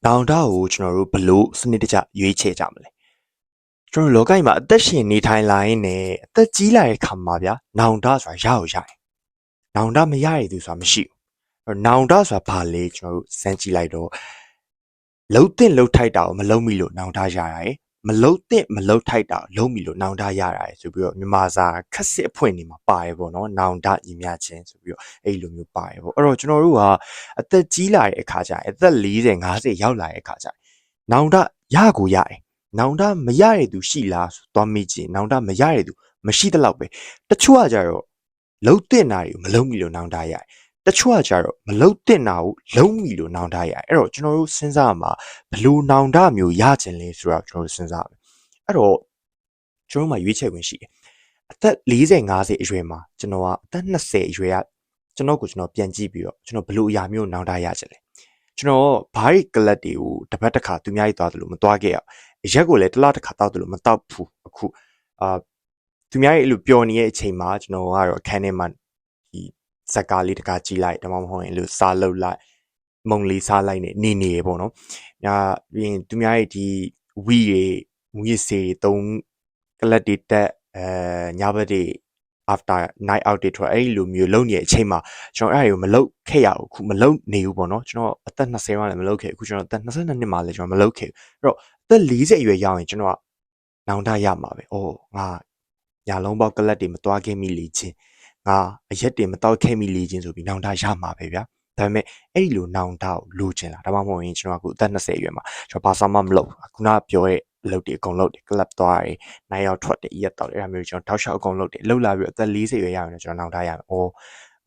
နောင်တကိုကျွန်တော်တို့ဘလို့စနစ်တကျရွေးချယ်ကြမလဲကျွန်တော်လောကကြီးမှာအသက်ရှင်နေထိုင်လာရင်နဲ့အသက်ကြီးလာတဲ့ခါမှာဗျာနောင်တဆိုတာရအောင်ရတယ်နောင်တမရရည်သူဆိုတာမရှိဘူးနောင်တဆိုတာဘာလဲကျွန်တော်တို့စမ်းကြည့်လိုက်တော့လှုပ်တဲ့လှုပ်ထိုက်တာကိုမလှုပ်မိလို့နောင်တရရတယ်မလှုပ်တဲ့မလှုပ်ထိုက်တာကိုလှုပ်မိလို့နောင်တရရတယ်ဆိုပြီးတော့မြန်မာစာခက်စစ်အဖွင့်နေမှာပါတယ်ပေါ့နော်နောင်တညီမျှခြင်းဆိုပြီးတော့အဲ့လိုမျိုးပါတယ်ပေါ့အဲ့တော့ကျွန်တော်တို့ကအသက်ကြီးလာတဲ့အခါကျရင်အသက်40 50ရောက်လာတဲ့အခါကျရင်နောင်တရကိုရတယ်နောင်တမရတဲ့သူရှိလားဆိုသွားမိကြည့်နောင်တမရတဲ့သူမရှိတဲ့လောက်ပဲတချို့ကကြတော့လှုပ်တဲ့နာတွေကိုမလှုပ်မိလို့နောင်တရတယ်တချို့ကကြတော့မလှုပ်တဲ့နာကိုလှုပ်မိလို့နောင်တရတယ်အဲ့တော့ကျွန်တော်တို့စဉ်းစားမှာဘလို့နောင်တမျိုးရခြင်းလဲဆိုတော့ကျွန်တော်တို့စဉ်းစားမယ်အဲ့တော့ကျွန်တော်မှရွေးချယ်ခွင့်ရှိတယ်အသက်40 50အရွယ်မှာကျွန်တော်ကအသက်20အရွယ်ကကျွန်တော်ပြန်ကြည့်ပြီးတော့ကျွန်တော်ဘလို့အရာမျိုးနောင်တရခြင်းလဲကျွန်တော်ဘားရီကလပ်တွေကိုတစ်ပတ်တစ်ခါသူများကြီးသွားတယ်လို့မသွားခဲ့ရအရက်ကိုလည်းတစ်လတစ်ခါတောက်တယ်လို့မတောက်ဘူးအခုသူများကြီးအဲ့လိုပျော်နေတဲ့အချိန်မှာကျွန်တော်ကတော့အခန်းထဲမှာဒီဇက်ကားလေးတစ်ခါကြည့်လိုက်ဒါမှမဟုတ်ရင်လို့စားလုပ်လိုက်မုံလေးစားလိုက်နေရပေါ့နော်ပြီးရင်သူများရဲ့ဒီဝီတွေမူရစ်စေတုံးကလပ်တွေတက်ညဘက်တွေ after night out တွေထွက်အဲ့လိုမျိုးလုပ်နေတဲ့အချိန်မှာကျွန်တော်အဲ့ဒါကိုမလုပ်ခဲ့ရဘူးအခုမလုပ်နေဘူးပေါ့နော်ကျွန်တော်အသက်20မှာလည်းမလုပ်ခဲ့အခုကျွန်တော်အသက်22နှစ်မှာလည်းကျွန်တော်မလုပ်ခဲ့ဘူးအဲ့တော့အသက်40အရွယ်ရောက်ရင်ကျွန်တော်ကနောင်တရမှာပဲအော်ငါညာလုံးပေါက်ကလပ်တွေမသွားခဲ့မိလေချင်းငါအရက်တွေမတောက်ခဲ့မိလေချင်းဆိုပြီးနောင်တရမှာပဲဗျာဒါပေမဲ့အဲ့ဒီလိုနောင်တကိုလိုချင်တာဒါမှမဟုတ်ရင်ကျွန်တော်ကအခုအသက်20အရွယ်မှာကျွန်တော်ဘာမှမလုပ်ခုနကပြောတဲ့အလုပ်တွေအကုန်လုပ်တယ်ကလပ်သွားတယ်နိုင်ရောက်ထွက်တယ်ရက်တော့အဲ့ဒါမျိုးကျွန်တော်တောက်လျှောက်အကုန်လုပ်တယ်လှုပ်လာပြီးတော့အသက်40ရွယ်ရရင်ကျွန်တော်နောင်တရမယ်။အော်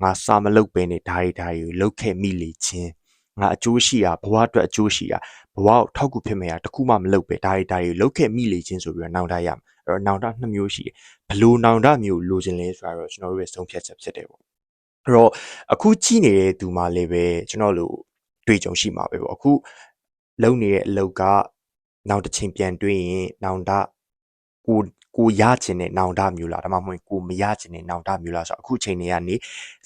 ငါစာမလုပ်ဘဲနဲ့ဒါတွေလှုပ်ခဲ့မိလေချင်းငါအကျိုးရှိတာဘဝအတွက်အကျိုးရှိတာဘဝကိုထောက်ကူဖြစ်မယ်တခုမှမလုပ်ပဲဒါတွေလှုပ်ခဲ့မိလေချင်းဆိုပြီးတော့နောင်တရမယ်။အဲ့တော့နောင်တ2မျိုးရှိတယ်။ဘလို့နောင်တမျိုးလိုချင်လဲဆိုတော့ကျွန်တော်တို့ရဲ့ဆုံးဖြတ်ချက်ဖြစ်တယ်ပေါ့။အဲ့တော့အခုကြည့်နေတဲ့သူမှလည်းပဲကျွန်တော်တို့တွေ့ကြုံရှိမှာပဲပေါ့အခုလုံနေတဲ့အလုပ်ကနောက်တစ်ချိန်ပြန်တွေ့ရင်နောင်တကိုရချင်တဲ့နောင်တမျိုးလားဒါမှမဟုတ်ကိုမရချင်တဲ့နောင်တမျိုးလားဆိုတော့အခုချိန်တွေကနေ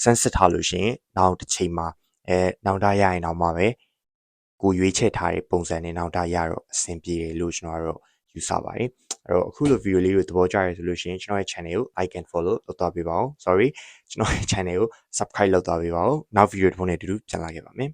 စမ်းစစ်ထားလို့ရှိရင်နောက်တစ်ချိန်မှာနောင်တရရင်တော့မှပဲကိုရွေးချယ်ထားတဲ့ပုံစံနဲ့နောင်တရတော့အဆင်ပြေတယ်လို့ကျွန်တော်ကတော့ယူဆပါတယ်အဲ့တော့အခုလိုဗီဒီယိုလေးကိုသဘောကျရဆိုလို့ရှိရင်ကျွန်တော်ရဲ့ channel ကို like and follow လုပ်သွားပေးပါဦး sorry ကျွန်တော်ရဲ့ channel ကို subscribe လုပ်သွားပေးပါဦးနောက်ဗီဒီယိုတစ်ပုဒ်နဲ့အတူတူပြန်လာခဲ့ပါမယ်